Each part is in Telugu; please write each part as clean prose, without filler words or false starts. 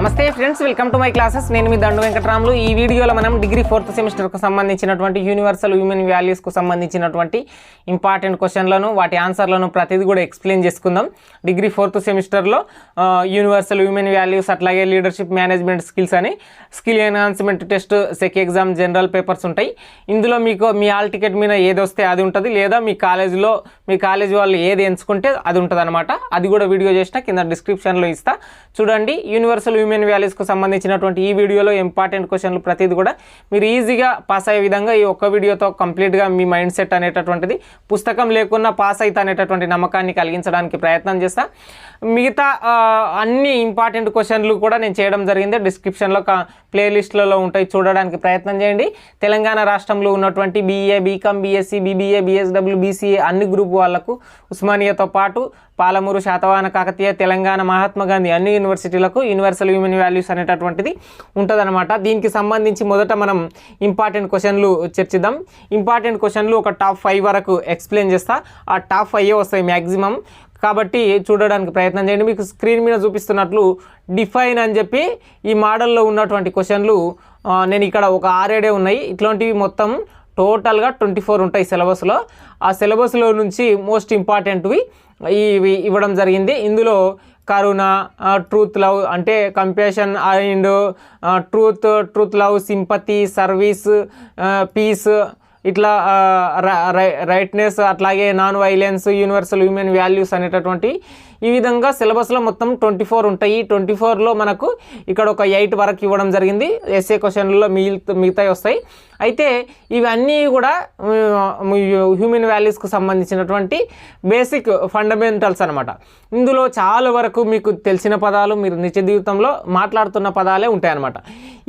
నమస్తే friends, welcome to my classes. నేను మీ దండు వెంకటరాములు. ఈ వీడియోలో మనం డిగ్రీ 4th సెమిస్టర్కు సంబంధించినటువంటి యూనివర్సల్ హ్యూమన్ వాల్యూస్కు సంబంధించినటువంటి ఇంపార్టెంట్ క్వశ్చన్లను వాటి ఆన్సర్లను ప్రతిదీ కూడా ఎక్స్ప్లెయిన్ చేసుకుందాం. డిగ్రీ 4th సెమిస్టర్లో యూనివర్సల్ హ్యూమన్ వాల్యూస్ అట్లాగే లీడర్షిప్ మేనేజ్మెంట్ స్కిల్స్ అని skill enhancement test SEC exam general papers ఉంటాయి. ఇందులో మీకు మీ ఆల్ టికెట్ మీద ఏది వస్తే అది ఉంటుంది, లేదా మీ కాలేజ్ వాళ్ళు ఏది ఎంచుకుంటే అది ఉంటుంది అనమాట. అది కూడా వీడియో చేసిన కింద డిస్క్రిప్షన్లో ఇస్తా, చూడండి. యూనివర్సల్ హ్యూమన్ వాల్యూస్కు సంబంధించినటువంటి ఈ వీడియోలో ఇంపార్టెంట్ క్వశ్చన్లు ప్రతిదీ కూడా మీరు ఈజీగా పాస్ అయ్యే విధంగా ఈ ఒక్క వీడియోతో కంప్లీట్గా మీ మైండ్ సెట్ అనేటటువంటిది పుస్తకం లేకున్నా పాస్ అవుతా అనేటటువంటి నమ్మకాన్ని కలిగించడానికి ప్రయత్నం చేస్తా. మిగతా అన్ని ఇంపార్టెంట్ క్వశ్చన్లు కూడా నేను చేయడం జరిగింది. డిస్క్రిప్షన్లో ప్లేలిస్ట్లలో ఉంటాయి, చూడడానికి ప్రయత్నం చేయండి. తెలంగాణ రాష్ట్రంలో ఉన్నటువంటి BA, BCom, BSc, BBA, BSW, BCA అన్ని గ్రూప్ వాళ్లకు ఉస్మానియాతో పాటు పాలమూరు, శాతవాహన, కాకతీయ, తెలంగాణ, మహాత్మా గాంధీ అన్ని యూనివర్సిటీలకు యూనివర్సల్ హ్యూమన్ వాల్యూస్ అనేటటువంటిది ఉంటుందన్నమాట. దీనికి సంబంధించి మొదట మనం ఇంపార్టెంట్ క్వశ్చన్లు చర్చిద్దాం. ఇంపార్టెంట్ క్వశ్చన్లు ఒక టాప్ 5 వరకు ఎక్స్ప్లెయిన్ చేస్తా. ఆ టాప్ 5 వస్తాయి మ్యాక్సిమం, కాబట్టి చూడడానికి ప్రయత్నం చేయండి. మీకు స్క్రీన్ మీద చూపిస్తున్నట్లు డిఫైన్ అని చెప్పి ఈ మోడల్లో ఉన్నటువంటి క్వశ్చన్లు నేను ఇక్కడ ఒక 6-7 ఉన్నాయి. ఇట్లాంటివి మొత్తం టోటల్గా 24 ఉంటాయి సిలబస్లో. ఆ సిలబస్లో నుంచి మోస్ట్ ఇంపార్టెంట్వి ఇవి ఇవ్వడం జరిగింది. ఇందులో కరుణ, ట్రూత్, లవ్ అంటే compassion and truth, love, sympathy, service, peace, ఇట్లా రైట్నెస్, అట్లాగే non violence, universal human values అనేటటువంటి ఈ విధంగా సిలబస్లో మొత్తం 24 ఉంటాయి. 24లో మనకు ఇక్కడ ఒక 8 వరకు ఇవ్వడం జరిగింది. ఎస్ఏ క్వశ్చన్లలో మిగతాయి వస్తాయి. అయితే ఇవన్నీ కూడా హ్యూమన్ వాల్యూస్కు సంబంధించినటువంటి బేసిక్ ఫండమెంటల్స్ అనమాట. ఇందులో చాలా వరకు మీకు తెలిసిన పదాలు, మీరు నిత్య జీవితంలో మాట్లాడుతున్న పదాలే ఉంటాయన్నమాట.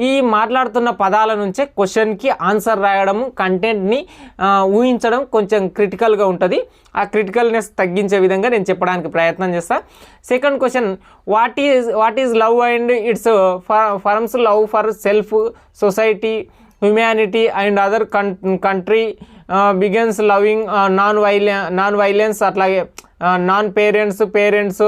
ఈ మాట్లాడుతున్న పదాల నుంచే క్వశ్చన్కి ఆన్సర్ రాయడము, కంటెంట్ని ఊహించడం కొంచెం క్రిటికల్గా ఉంటుంది. ఆ క్రిటికల్నెస్ తగ్గించే విధంగా నేను చెప్పడానికి ప్రయత్నం చేస్తా. Second question, what is love and its forms. Love for self, society, humanity and other country, begins loving, non violence, అట్లాగే non parents,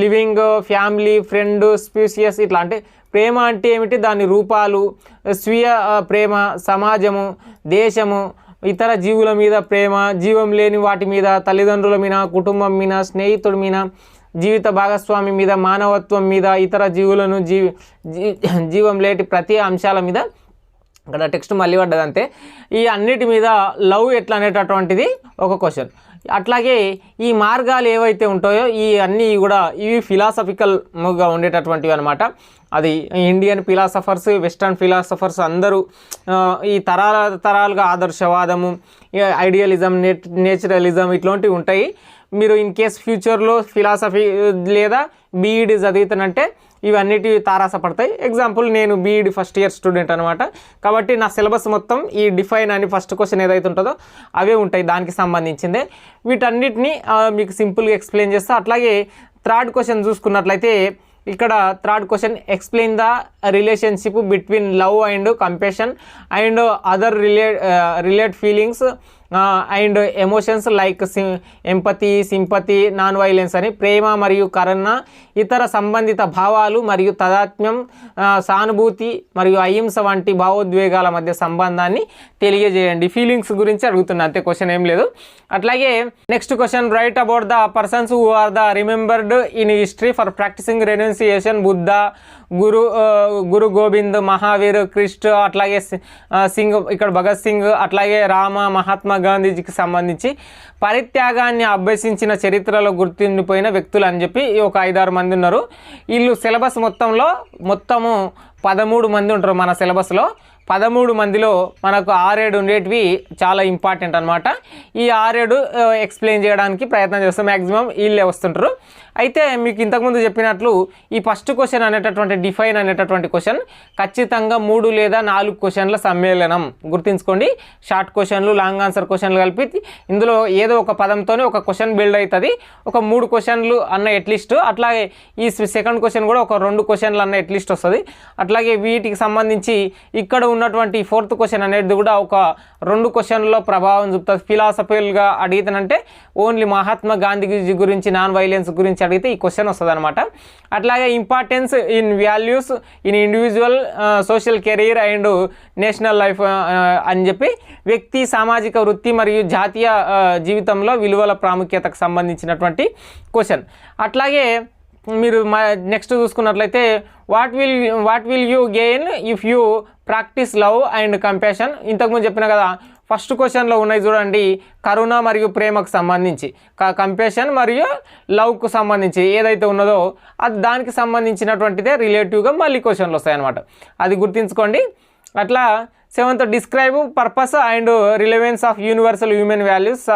living, family, friend, species. ఇట్లా అంటే ప్రేమ అంటే ఏమిటి, దాని రూపాలు, స్వీయ ప్రేమ, సమాజము, దేశము, ఇతర జీవుల మీద ప్రేమ, జీవం లేని వాటి మీద, తల్లిదండ్రుల మీద, కుటుంబం మీద, స్నేహితుడి మీద, జీవిత భాగస్వామి మీద, మానవత్వం మీద, ఇతర జీవులను జీవం లేటి ప్రతి అంశాల మీద. ఇక్కడ టెక్స్ట్ మళ్ళీ పడ్డదంతే. ఈ అన్నిటి మీద లవ్ ఎట్లా అనేటటువంటిది ఒక క్వశ్చన్. అట్లాగే ఈ మార్గాలు ఏవైతే ఉంటాయో ఈ అన్నీ కూడా ఇవి ఫిలాసఫికల్గా ఉండేటటువంటివి అనమాట. అది ఇండియన్ ఫిలాసఫర్స్, వెస్టర్న్ ఫిలాసఫర్స్ అందరూ ఈ తరాలుగా ఆదర్శవాదము, ఐడియలిజం, నేచురలిజం ఇట్లాంటివి ఉంటాయి. మీరు ఇన్ కేస్ ఫ్యూచర్లో ఫిలాసఫీ లేదా బీఈడి చదువుతానంటే ఇవన్నిటి తారాసపడతాయి. ఎగ్జాంపుల్, నేను బీఈడి ఫస్ట్ ఇయర్ స్టూడెంట్ అనమాట. కాబట్టి నా సిలబస్ మొత్తం ఈ డిఫైన్ అని ఫస్ట్ క్వశ్చన్ ఏదైతే ఉంటుందో అవే ఉంటాయి, దానికి సంబంధించిందే. వీటన్నిటిని మీకు సింపుల్గా ఎక్స్ప్లెయిన్ చేస్తా. అట్లాగే థర్డ్ క్వశ్చన్ చూసుకున్నట్లయితే ఇక్కడ third question, explain the relationship between love and compassion and other relate feelings and emotions like empathy, sympathy, non violence అని. ప్రేమ మరియు కరుణ, ఇతర సంబంధిత భావాలు మరియు తాదాత్మ్యం, సానుభూతి మరియు అహింస వంటి భావోద్వేగాల మధ్య సంబంధాన్ని తెలియజేయండి. ఫీలింగ్స్ గురించి అడుగుతున్నా, అంతే, క్వశ్చన్ ఏం లేదు. అట్లాగే next question, write about the persons who are the remembered in history for practicing renunciation. Buddha, Guru Gobind, Mahavir, Christ, అట్లాగే సింగ్, ఇక్కడ భగత్ సింగ్, అట్లాగే రామ, మహాత్మా గాంధీజీకి సంబంధించి పరిత్యాగాన్ని అభ్యసించిన చరిత్రలో గుర్తుండిపోయిన వ్యక్తులు అని చెప్పి ఒక 5-6 మంది ఉన్నారు. వీళ్ళు సిలబస్ మొత్తము 13 మంది ఉంటారు మన సిలబస్లో. 13 మందిలో మనకు 6-7 ఉండేటివి చాలా ఇంపార్టెంట్ అనమాట. ఈ 6-7 ఎక్స్ప్లెయిన్ చేయడానికి ప్రయత్నం చేస్తాం. మ్యాక్సిమం వీళ్ళే వస్తుంటారు. అయితే మీకు ఇంతకుముందు చెప్పినట్లు ఈ ఫస్ట్ క్వశ్చన్ అనేటటువంటి డిఫైన్ అనేటటువంటి క్వశ్చన్ ఖచ్చితంగా 3 లేదా 4 క్వశ్చన్ల సమ్మేళనం. గుర్తుంచుకోండి, షార్ట్ క్వశ్చన్లు, లాంగ్ ఆన్సర్ క్వశ్చన్లు కలిపి ఇందులో ఏదో ఒక పదంతోనే ఒక క్వశ్చన్ బిల్డ్ అవుతుంది. ఒక 3 క్వశ్చన్లు అన్న ఎట్లీస్ట్, అట్లాగే ఈ సెకండ్ క్వశ్చన్ కూడా ఒక 2 క్వశ్చన్లు అన్న ఎట్లీస్ట్ వస్తుంది. అట్లాగే వీటికి సంబంధించి ఇక్కడ ఉన్నటువంటి 4th క్వశ్చన్ అనేది కూడా ఒక 2 క్వశ్చన్లలో ప్రభావం చూపుతుంది. ఫిలాసఫికల్గా అడిగితేనంటే ఓన్లీ మహాత్మా గాంధీజీ గురించి, నాన్ వైలెన్స్ గురించి అడిగితే ఈ క్వశ్చన్ వస్తుంది అనమాట. అట్లాగే importance in values in individual social career and national life అని చెప్పి వ్యక్తి, సామాజిక, వృత్తి మరియు జాతీయ జీవితంలో విలువల ప్రాముఖ్యతకు సంబంధించినటువంటి క్వశ్చన్. అట్లాగే మీరు నెక్స్ట్ చూసుకున్నట్లయితే what will you gain if you practice love and compassion. ఇంతకుముందు చెప్పిన కదా, ఫస్ట్ క్వశ్చన్లో ఉన్నాయి చూడండి, కరుణ మరియు ప్రేమకు సంబంధించి, కంపాషన్ మరియు లవ్కు సంబంధించి ఏదైతే ఉన్నదో అది దానికి సంబంధించినటువంటిదే రిలేటివ్గా మళ్ళీ క్వశ్చన్లు వస్తాయి అన్నమాట. అది గుర్తుంచుకోండి. అట్లా 7th describe purpose and relevance of universal human values.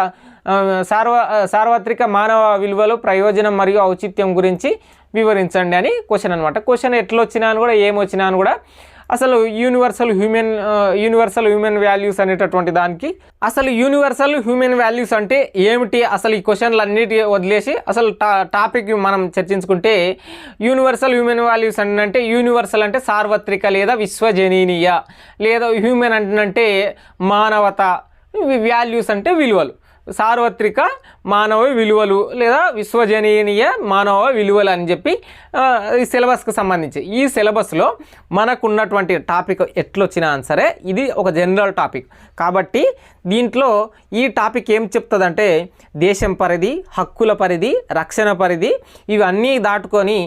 సార్వత్రిక మానవ విలువలు, ప్రయోజనం మరియు ఔచిత్యం గురించి వివరించండి అని క్వశ్చన్ అనమాట. క్వశ్చన్ ఎట్లా వచ్చినా అని కూడా, ఏమొచ్చినా అని కూడా అసలు యూనివర్సల్ హ్యూమన్ వాల్యూస్ అనేటటువంటి దానికి అసలు యూనివర్సల్ హ్యూమన్ వాల్యూస్ అంటే ఏమిటి, అసలు ఈ క్వశ్చన్లు అన్నిటి వదిలేసి అసలు టాపిక్ మనం చర్చించుకుంటే, యూనివర్సల్ హ్యూమన్ వాల్యూస్ అంటే యూనివర్సల్ అంటే సార్వత్రిక లేదా విశ్వజనీయ, లేదా హ్యూమన్ అంటే మానవత, వాల్యూస్ అంటే విలువలు, సార్వత్రిక మానవ విలువలు లేదా విశ్వజనీయ మానవ విలువలు అని చెప్పి ఈ సిలబస్కి సంబంధించి, ఈ సిలబస్లో మనకున్నటువంటి టాపిక్ ఎట్లొచ్చినా సరే ఇది ఒక జనరల్ టాపిక్ కాబట్టి దీంట్లో ఈ టాపిక్ ఏం చెప్తుందంటే దేశం పరిధి, హక్కుల పరిధి, రక్షణ పరిధి ఇవన్నీ దాటుకొని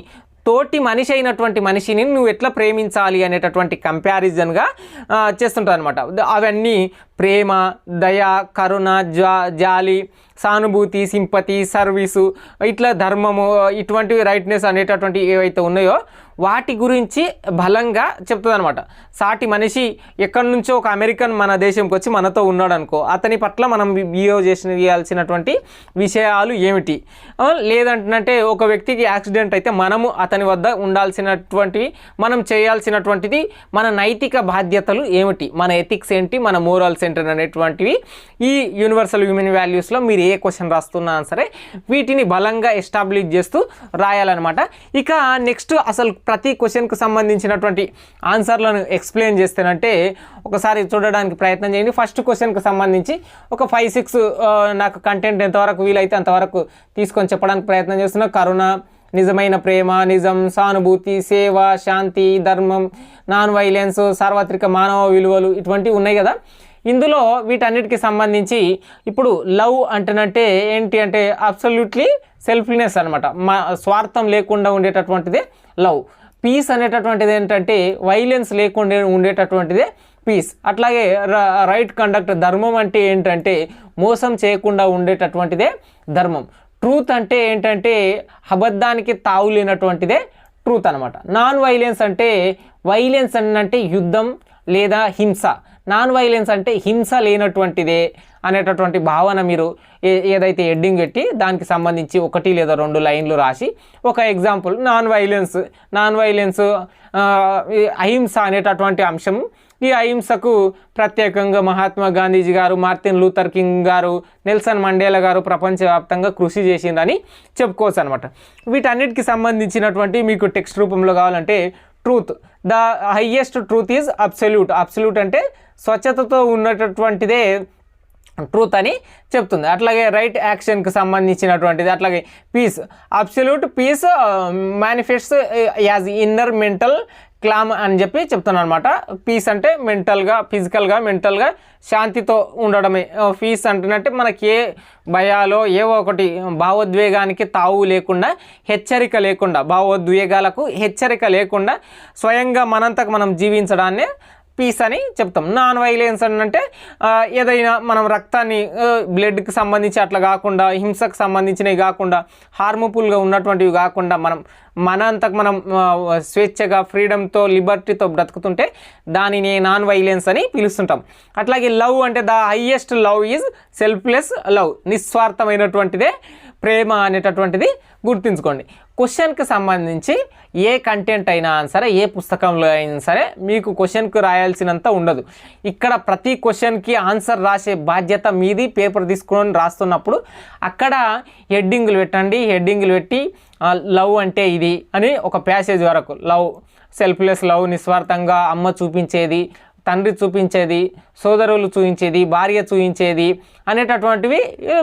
తోటి మనిషి అయినటువంటి మనిషిని నువ్వు ఎట్లా ప్రేమించాలి అనేటటువంటి కంపారిజన్గా చేస్తుంటారు అనమాట. అవన్నీ ప్రేమ, దయ, కరుణ, జాలి, సానుభూతి, సింపతి, సర్వీసు, ఇట్లా ధర్మము, ఇటువంటివి రైట్నెస్ అనేటటువంటి ఏవైతే ఉన్నాయో వాటి గురించి బలంగా చెప్తుంది అనమాట. సాటి మనిషి ఎక్కడి నుంచో ఒక అమెరికన్ మన దేశంకి వచ్చి మనతో ఉన్నాడు అనుకో, అతని పట్ల మనం బిహేవ్ చేయాల్సినటువంటి విషయాలు ఏమిటి, లేదంటే ఒక వ్యక్తికి యాక్సిడెంట్ అయితే మనము అతని వద్ద ఉండాల్సినటువంటివి, మనం చేయాల్సినటువంటిది, మన నైతిక బాధ్యతలు ఏమిటి, మన ఎథిక్స్ ఏంటి, మన మోరల్స్ ఏంటి అనేటువంటివి ఈ యూనివర్సల్ హ్యూమన్ వాల్యూస్లో మీరు ఏ క్వశ్చన్ రాస్తున్నా సరే వీటిని బలంగా ఎస్టాబ్లిష్ చేస్తూ రాయాలన్నమాట. ఇక నెక్స్ట్ అసలు ప్రతి క్వశ్చన్కు సంబంధించినటువంటి ఆన్సర్లను ఎక్స్ప్లెయిన్ చేస్తేనంటే ఒకసారి చూడడానికి ప్రయత్నం చేయండి. ఫస్ట్ క్వశ్చన్కు సంబంధించి ఒక 5-6 నాకు కంటెంట్ ఎంతవరకు వీలైతే అంతవరకు తీసుకొని చెప్పడానికి ప్రయత్నం చేస్తున్నా. కరుణ, నిజమైన ప్రేమ, నిజం, సానుభూతి, సేవ, శాంతి, ధర్మం, నాన్ వైలెన్స్, సార్వత్రిక మానవ విలువలు ఇటువంటివి ఉన్నాయి కదా. ఇందులో వీటన్నిటికి సంబంధించి ఇప్పుడు లవ్ అంటేనంటే ఏంటి అంటే అబ్సల్యూట్లీ సెల్ఫ్లెస్ అనమాట, స్వార్థం లేకుండా ఉండేటటువంటిదే లవ్. పీస్ అనేటటువంటిది ఏంటంటే వైలెన్స్ లేకుండా ఉండేటటువంటిదే పీస్. అట్లాగే రైట్ కండక్ట్, ధర్మం అంటే ఏంటంటే మోసం చేయకుండా ఉండేటటువంటిదే ధర్మం. ట్రూత్ అంటే ఏంటంటే అబద్ధానికి తావు లేనటువంటిదే ట్రూత్ అనమాట. నాన్ వైలెన్స్ అంటే యుద్ధం లేదా హింస. నాన్ వైలెన్స్ అంటే హింస లేనటువంటిదే అనేటటువంటి భావన మీరు ఏదైతే హెడ్డింగ్ పెట్టి దానికి సంబంధించి 1 లేదా 2 లైన్లు రాసి ఒక ఎగ్జాంపుల్ నాన్ వైలెన్స్ అహింస అనేటటువంటి అంశం. ఈ అహింసకు ప్రత్యేకంగా మహాత్మా గాంధీజీ గారు, మార్టిన్ లూథర్ కింగ్ గారు, నెల్సన్ మండేలా గారు ప్రపంచవ్యాప్తంగా కృషి చేసిందని చెప్పుకోవచ్చు అనమాట. వీటన్నిటికి సంబంధించినటువంటి మీకు టెక్స్ట్ రూపంలో కావాలంటే truth, the highest truth is absolute అంటే స్వచ్ఛతతో ఉన్నటువంటిదే ట్రూత్ అని చెప్తుంది. అట్లాగే రైట్ యాక్షన్కి సంబంధించినటువంటిది. అట్లాగే peace, absolute peace manifests as inner mental calm అని చెప్పి చెప్తున్నాను అనమాట. పీస్ అంటే మెంటల్గా, ఫిజికల్గా, మెంటల్గా శాంతితో ఉండడమే. పీస్ అంటే మనకి ఏ భయాలో ఏవో ఒకటి భావోద్వేగానికి తావు లేకుండా, హెచ్చరిక లేకుండా, భావోద్వేగాలకు హెచ్చరిక లేకుండా స్వయంగా మనంతకు మనం జీవించడాన్నే పీస్ అని చెప్తాం. నాన్ వైలెన్స్ అంటే ఏదైనా మనం రక్తాన్ని, బ్లడ్కి సంబంధించి అట్లా కాకుండా, హింసకు సంబంధించినవి కాకుండా, హార్మ్ఫుల్గా ఉన్నటువంటివి కాకుండా మనంతకు మనం స్వేచ్ఛగా, ఫ్రీడమ్తో, లిబర్టీతో బ్రతుకుతుంటే దానిని నాన్ వైలెన్స్ అని పిలుస్తుంటాం. అట్లాగే లవ్ అంటే the highest love is selfless love, నిస్వార్థమైనటువంటిదే ప్రేమ అనేటటువంటిది గుర్తుంచుకోండి. క్వశ్చన్కి సంబంధించి ఏ కంటెంట్ అయినా సరే, ఏ పుస్తకంలో అయినా సరే మీకు క్వశ్చన్కి రాయాల్సినంత ఉండదు. ఇక్కడ ప్రతి క్వశ్చన్కి ఆన్సర్ రాసే బాధ్యత మీది. పేపర్ తీసుకొని రాస్తున్నప్పుడు అక్కడ హెడ్డింగులు పెట్టండి. హెడ్డింగులు పెట్టి లవ్ అంటే ఇది అని ఒక ప్యాసేజ్ వరకు, లవ్, సెల్ఫ్లెస్ లవ్, నిస్వార్థంగా అమ్మ చూపించేది, తండ్రి చూపించేది, సోదరులు చూపించేది, భార్య చూపించేది అనేటటువంటివి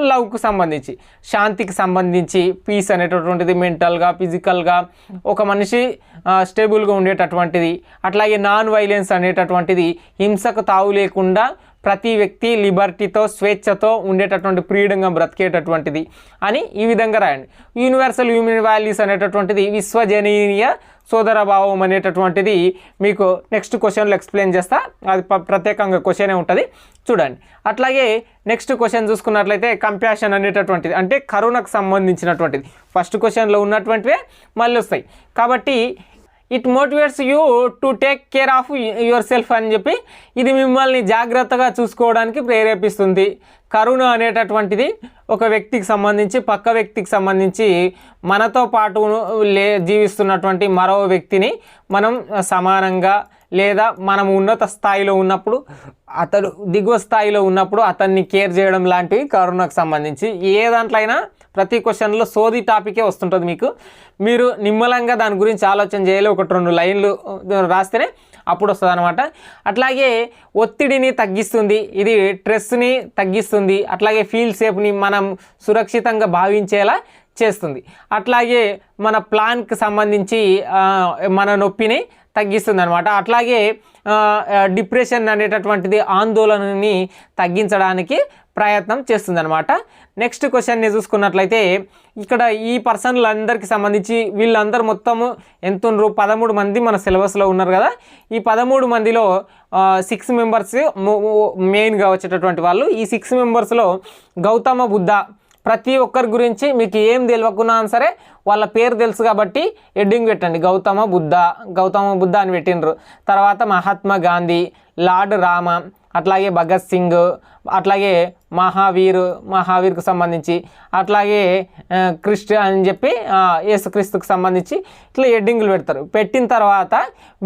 లవ్కు సంబంధించి. శాంతికి సంబంధించి పీస్ అనేటటువంటిది మెంటల్గా, ఫిజికల్గా ఒక మనిషి స్టేబుల్గా ఉండేటటువంటిది. అట్లాగే నాన్ వైలెన్స్ అనేటటువంటిది హింసకు తావు లేకుండా ప్రతి వ్యక్తి లిబర్టీతో, స్వేచ్ఛతో ఉండేటటువంటి ఫ్రీడంగా బ్రతికేటటువంటిది అని ఈ విధంగా రాయండి. యూనివర్సల్ హ్యూమన్ వాల్యూస్ అనేటటువంటిది విశ్వజనీయ సోదరభావం అనేటటువంటిది మీకు నెక్స్ట్ క్వశ్చన్లో ఎక్స్ప్లెయిన్ చేస్తా. అది ప్రత్యేకంగా క్వశ్చనే ఉంటుంది చూడండి. అట్లాగే నెక్స్ట్ క్వశ్చన్ చూసుకున్నట్లయితే కంపాషన్ అనేటటువంటిది అంటే కరుణకు సంబంధించినటువంటిది. ఫస్ట్ క్వశ్చన్లో ఉన్నటువంటివే మళ్ళీ వస్తాయి. కాబట్టి it motivates you to take care of your self అని చెప్పి ఇది మిమ్మల్ని జాగ్రత్తగా చూసుకోవడానికి ప్రేరేపిస్తుంది. కరుణ అనేటటువంటిది ఒక వ్యక్తికి సంబంధించి, పక్క వ్యక్తికి సంబంధించి మనతో పాటు జీవిస్తున్నటువంటి మరో వ్యక్తిని మనం సమానంగా లేదా మనం ఉన్నత స్థాయిలో ఉన్నప్పుడు, అతడు దిగువ స్థాయిలో ఉన్నప్పుడు అతన్ని కేర్ చేయడం లాంటివి కరుణకు సంబంధించి. ఏ దాంట్లో అయినా ప్రతి క్వశ్చన్లో సోది టాపికే వస్తుంటుంది. మీరు నిమ్మలంగా దాని గురించి ఆలోచన చేయాలి. 1-2 లైన్లు రాస్తేనే అప్పుడు వస్తుంది అనమాట. అట్లాగే ఒత్తిడిని తగ్గిస్తుంది, ఇది స్ట్రెస్ని తగ్గిస్తుంది. అట్లాగే ఫీల్ సేఫ్ని మనం సురక్షితంగా భావించేలా చేస్తుంది. అట్లాగే మన ప్లాన్కి సంబంధించి మన నొప్పిని తగ్గిస్తుంది అనమాట. అట్లాగే డిప్రెషన్ అనేటటువంటిది ఆందోళనని తగ్గించడానికి ప్రయత్నం చేస్తుంది అనమాట. నెక్స్ట్ క్వశ్చన్ని చూసుకున్నట్లయితే ఇక్కడ ఈ పర్సన్లందరికీ సంబంధించి వీళ్ళందరూ మొత్తము ఎంత ఉన్నారు? 13 మంది మన సిలబస్లో ఉన్నారు కదా. ఈ 13 మందిలో 6 మెంబర్స్ మెయిన్గా వచ్చేటటువంటి వాళ్ళు. ఈ 6 మెంబర్స్లో గౌతమ బుద్ధ ప్రతి ఒక్కరి గురించి మీకు ఏం తెలియకున్నా సరే వాళ్ళ పేరు తెలుసు కాబట్టి హెడ్డింగ్ పెట్టండి, గౌతమ బుద్ధ అని పెట్టినరు. తర్వాత మహాత్మా గాంధీ, లార్డ్ రామ, అట్లాగే భగత్ సింగ్, అట్లాగే మహావీర్కు సంబంధించి, అట్లాగే క్రిస్టియన్ అని చెప్పి యేసుక్రీస్తుకు సంబంధించి ఇట్లా హెడ్డింగ్లు పెడతారు. పెట్టిన తర్వాత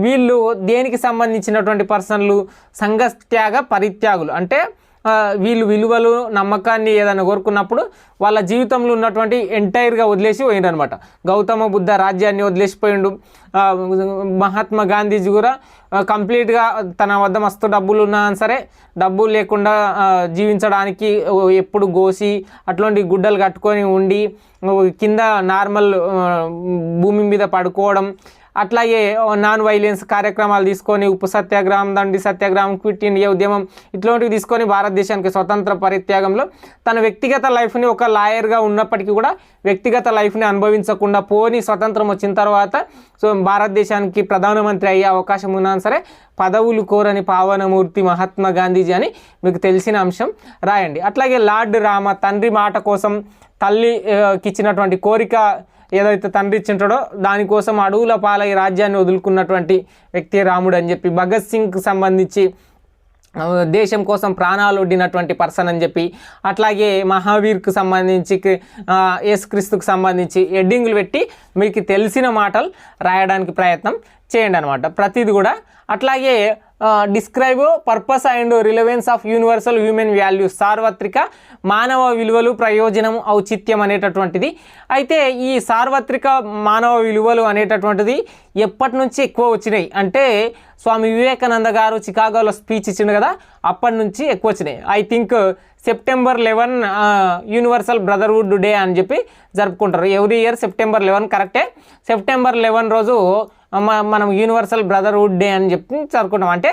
వీళ్ళు దేనికి సంబంధించినటువంటి పర్సన్లు? సంఘత్యాగ పరిత్యాగులు. అంటే వీళ్ళు విలువలు, నమ్మకాన్ని ఏదైనా కోరుకున్నప్పుడు వాళ్ళ జీవితంలో ఉన్నటువంటి ఎంటైర్గా వదిలేసి పోయిండు అనమాట. గౌతమ బుద్ధ రాజ్యాన్ని వదిలేసిపోయిండు. మహాత్మా గాంధీజీ కూడా కంప్లీట్గా తన వద్ద మస్తు డబ్బులు ఉన్నా సరే డబ్బులు లేకుండా జీవించడానికి ఎప్పుడు గోసి అట్లాంటి గుడ్డలు కట్టుకొని ఉండి కింద నార్మల్ భూమి మీద పడుకోవడం, అట్లాగే నాన్ వైలెన్స్ కార్యక్రమాలు తీసుకొని ఉప్పు సత్యాగ్రహం, దండి సత్యాగ్రహం, క్విట్ ఇండియా ఉద్యమం ఇట్లాంటివి తీసుకొని భారతదేశానికి స్వతంత్ర పరిత్యాగంలో తన వ్యక్తిగత లైఫ్ని ఒక లాయర్గా ఉన్నప్పటికీ కూడా వ్యక్తిగత లైఫ్ని అనుభవించకుండా పోని స్వతంత్రం వచ్చిన తర్వాత భారతదేశానికి ప్రధానమంత్రి అయ్యే అవకాశం ఉన్నా సరే పదవులు కోరని పావనమూర్తి మహాత్మా గాంధీజీ అని మీకు తెలిసిన అంశం రాయండి. అట్లాగే లార్డ్ రామ తండ్రి మాట కోసం తల్లికి ఇచ్చినటువంటి కోరిక ఏదైతే తండ్రి ఇచ్చింటాడో దానికోసం అడవుల పాలై రాజ్యాన్ని వదులుకున్నటువంటి వ్యక్తి రాముడు అని చెప్పి. భగత్ సింగ్కి సంబంధించి దేశం కోసం ప్రాణాలు ఒడ్డినటువంటి పర్సన్ అని చెప్పి. అట్లాగే మహావీర్కు సంబంధించి, యేసుక్రీస్తుకు సంబంధించి హెడ్డింగ్లు పెట్టి మీకు తెలిసిన మాటలు రాయడానికి ప్రయత్నం చేయండి అనమాట ప్రతిది కూడా. అట్లాగే describe purpose and relevance of universal human values, సార్వత్రిక మానవ విలువలు, ప్రయోజనం, ఔచిత్యం అనేటటువంటిది. అయితే ఈ సార్వత్రిక మానవ విలువలు అనేటటువంటిది ఎప్పటి నుంచి ఎక్కువ వచ్చినాయి అంటే స్వామి వివేకానంద గారు చికాగోలో స్పీచ్ ఇచ్చిండు కదా, అప్పటి నుంచి ఎక్కువ వచ్చినాయి. I think September 11 universal brotherhood day అని చెప్పి జరుపుకుంటారు. ఎవ్రీ ఇయర్ September 11 కరెక్టే. September 11 రోజు మనం యూనివర్సల్ బ్రదర్హుడ్ డే అని చెప్పి జరుపుకుంటాం. అంటే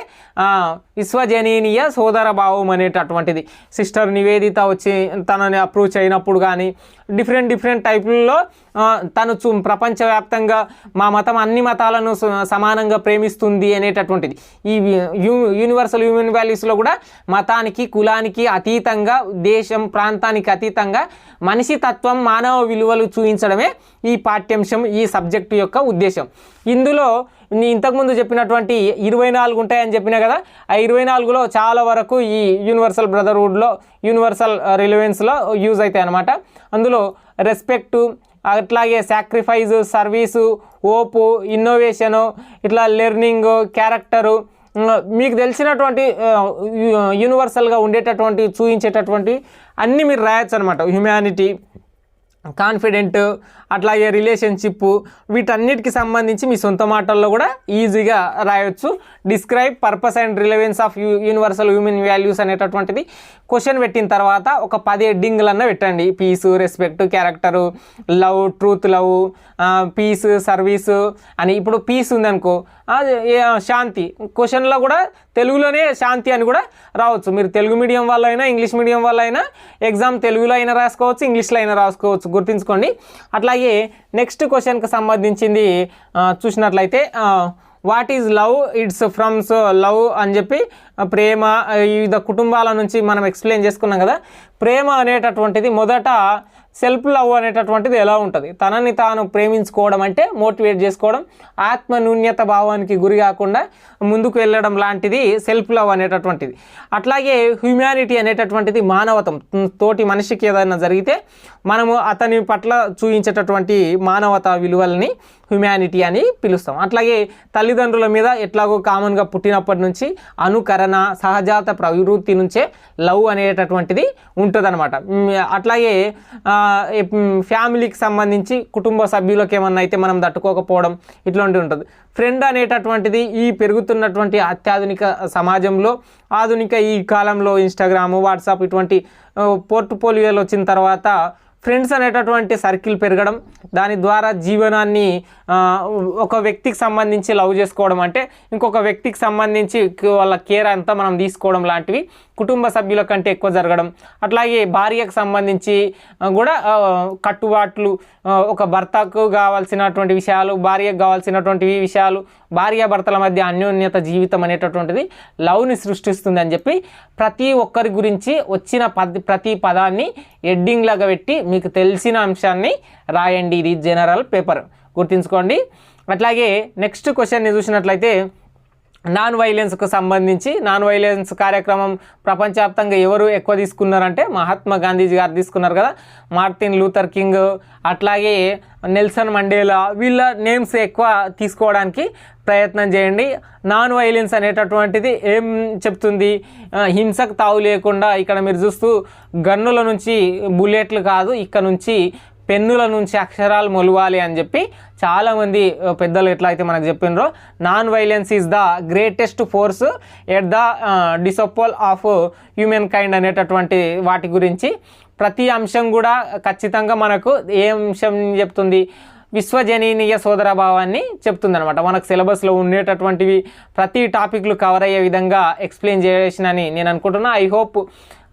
విశ్వజనీయ సోదర భావం అనేటటువంటిది. సిస్టర్ నివేదిత వచ్చి తనని అప్రోచ్ అయినప్పుడు కానీ డిఫరెంట్ టైపుల్లో తను ప్రపంచవ్యాప్తంగా మా మతం అన్ని మతాలను సమానంగా ప్రేమిస్తుంది అనేటటువంటిది. ఈ యూనివర్సల్ హ్యూమన్ వాల్యూస్లో కూడా మతానికి, కులానికి అతీతంగా, దేశం, ప్రాంతానికి అతీతంగా మనిషి తత్వం, మానవ విలువలు చూపించడమే ఈ పాఠ్యాంశం, ఈ సబ్జెక్టు యొక్క ఉద్దేశం. ఇందులో ఇంతకుముందు చెప్పినటువంటి 24 ఉంటాయని చెప్పినా కదా, ఆ 24లో చాలా వరకు ఈ యూనివర్సల్ బ్రదర్హుడ్లో, యూనివర్సల్ రిలవెన్స్లో యూజ్ అవుతాయి అన్నమాట. అందులో రెస్పెక్టు, అట్లాగే సాక్రిఫైజు, సర్వీసు, ఓపు, ఇన్నోవేషను, ఇట్లా లెర్నింగ్, క్యారెక్టరు, మీకు తెలిసినటువంటి యూనివర్సల్గా ఉండేటటువంటి చూపించేటటువంటి అన్నీ మీరు రాయొచ్చు అనమాట. హ్యుమానిటీ, కాన్ఫిడెంట్, అట్లాగే రిలేషన్షిప్, వీటన్నిటికి సంబంధించి మీ సొంత మాటల్లో కూడా ఈజీగా రాయొచ్చు. Describe purpose and relevance of universal human values అనేటటువంటిది క్వశ్చన్ పెట్టిన తర్వాత ఒక 10 హెడ్డింగ్లన్నా పెట్టండి. Peace, respect, character, love, truth love, peace, service అని. ఇప్పుడు పీస్ ఉందనుకో, శాంతి, క్వశ్చన్లో కూడా తెలుగులోనే శాంతి అని కూడా రావచ్చు. మీరు తెలుగు మీడియం వల్ల అయినా ఇంగ్లీష్ మీడియం వల్ల అయినా ఎగ్జామ్ తెలుగులో అయినా రాసుకోవచ్చు, ఇంగ్లీష్లో అయినా రాసుకోవచ్చు, గుర్తుంచుకోండి. అట్లాగే నెక్స్ట్ క్వశ్చన్కి సంబంధించింది చూసినట్లయితే what is love, its forms love అని చెప్పి ప్రేమ, వివిధ కుటుంబాల నుంచి మనం ఎక్స్ప్లెయిన్ చేసుకున్నాం కదా. ప్రేమ అనేటటువంటిది మొదట సెల్ఫ్ లవ్ అనేటటువంటిది ఎలా ఉంటుంది, తనని తాను ప్రేమించుకోవడం అంటే మోటివేట్ చేసుకోవడం, ఆత్మ న్యూన్యత భావానికి గురి కాకుండా ముందుకు వెళ్ళడం లాంటిది సెల్ఫ్ లవ్ అనేటటువంటిది. అట్లాగే హ్యూమానిటీ అనేటటువంటిది మానవతం, తోటి మనిషికి ఏదైనా జరిగితే మనము అతని పట్ల చూపించేటటువంటి మానవతా విలువలని హ్యూమానిటీ అని పిలుస్తాం. అట్లాగే తల్లిదండ్రుల మీద ఎట్లాగో కామన్గా పుట్టినప్పటి నుంచి అనుకరణ, సహజాత ప్రవృత్తి నుంచే లవ్ అనేటటువంటిది ఉంటుందన్నమాట. అట్లాగే ఫ్యామిలీకి సంబంధించి కుటుంబ సభ్యులకు ఏమన్నా అయితే మనం తట్టుకోకపోవడం ఇట్లాంటివి ఉంటుంది. ఫ్రెండ్ అనేటటువంటిది ఈ పెరుగుతున్నటువంటి అత్యాధునిక సమాజంలో, ఆధునిక ఈ కాలంలో ఇన్స్టాగ్రాము, వాట్సాప్ ఇటువంటి పోర్ట్ఫోలియోలు వచ్చిన తర్వాత ఫ్రెండ్స్ అనేటటువంటి సర్కిల్ పెరగడం, దాని ద్వారా జీవనాన్ని ఒక వ్యక్తికి సంబంధించి లవ్ చేసుకోవడం అంటే ఇంకొక వ్యక్తికి సంబంధించి వాళ్ళ కేర్ అంతా మనం తీసుకోవడం లాంటివి కుటుంబ సభ్యుల కంటే ఎక్కువ జరగడం. అట్లాగే భార్యకు సంబంధించి కూడా కట్టుబాట్లు, ఒక భర్తకు కావాల్సినటువంటి విషయాలు, భార్యకు కావాల్సినటువంటి విషయాలు, భార్యాభర్తల మధ్య అన్యోన్యత జీవితం అనేటటువంటిది లవ్ని సృష్టిస్తుంది అని చెప్పి ప్రతి ఒక్కరి గురించి వచ్చిన ప్రతి పదాన్ని హెడ్డింగ్ లాగా పెట్టి మీకు తెలిసిన అంశాన్ని రాయండి. ఇది జనరల్ పేపర్, గుర్తుంచుకోండి. అట్లాగే నెక్స్ట్ క్వశ్చన్ని చూసినట్లయితే నాన్ వైలెన్స్కు సంబంధించి, నాన్ వైలెన్స్ కార్యక్రమం ప్రపంచవ్యాప్తంగా ఎవరు ఎక్కువ తీసుకున్నారంటే మహాత్మా గాంధీజీ గారు తీసుకున్నారు కదా. మార్టిన్ లూథర్ కింగ్, అట్లాగే నెల్సన్ మండేలా, వీళ్ళ నేమ్స్ ఎక్కువ తీసుకోవడానికి ప్రయత్నం చేయండి. నాన్ వైలెన్స్ అనేటటువంటిది ఏం చెప్తుంది, హింసకు తావు లేకుండా, ఇక్కడ మీరు చూస్తూ గన్నుల నుంచి బుల్లెట్లు కాదు, ఇక్కడ నుంచి పెన్నుల నుంచి అక్షరాలు మొలవాలి అని చెప్పి చాలామంది పెద్దలు ఎట్లా అయితే మనకు చెప్పినారో, non violence is the greatest force at the disposal of human kind అనేటటువంటి వాటి గురించి ప్రతి అంశం కూడా ఖచ్చితంగా మనకు ఏ అంశం చెప్తుంది, విశ్వజనీయ సోదరభావాన్ని చెప్తుందనమాట. మనకు సిలబస్లో ఉండేటటువంటివి ప్రతి టాపిక్లు కవర్ అయ్యే విధంగా ఎక్స్ప్లెయిన్ చేసినని నేను అనుకుంటున్నా. ఐ హోప్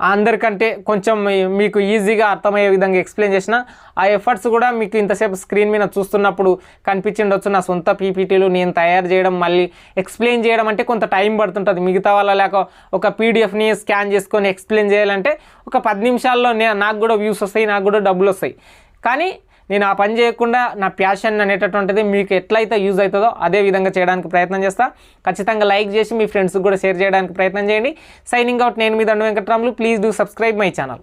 అందరికంటే కొంచెం మీకు ఈజీగా అర్థమయ్యే విధంగా ఎక్స్ప్లెయిన్ చేసిన. ఆ ఎఫర్ట్స్ కూడా మీకు ఇంతసేపు స్క్రీన్ మీద చూస్తున్నప్పుడు కనిపించిండొచ్చు. నా సొంత పీపీటీలు నేను తయారు చేయడం, మళ్ళీ ఎక్స్ప్లెయిన్ చేయడం అంటే కొంత టైం పడుతుంటుంది. మిగతా వాళ్ళ లేక ఒక పీడిఎఫ్ని స్కాన్ చేసుకొని ఎక్స్ప్లెయిన్ చేయాలంటే ఒక 10 నిమిషాల్లో నాకు కూడా వ్యూస్ వస్తాయి, నాకు కూడా డబ్బులు వస్తాయి. కానీ నేను ఆ పని చేయకుండా నా ప్యాషన్ అనేటటువంటిది మీకు ఎట్లయితే యూజ్ అవుతుందో అదే విధంగా చేయడానికి ప్రయత్నం చేస్తా. ఖచ్చితంగా లైక్ చేసి మీ ఫ్రెండ్స్కి కూడా షేర్ చేయడానికి ప్రయత్నం చేయండి. సైనింగ్ అవుట్, నేను మీ దండు Venkatramulu. Please do subscribe my channel.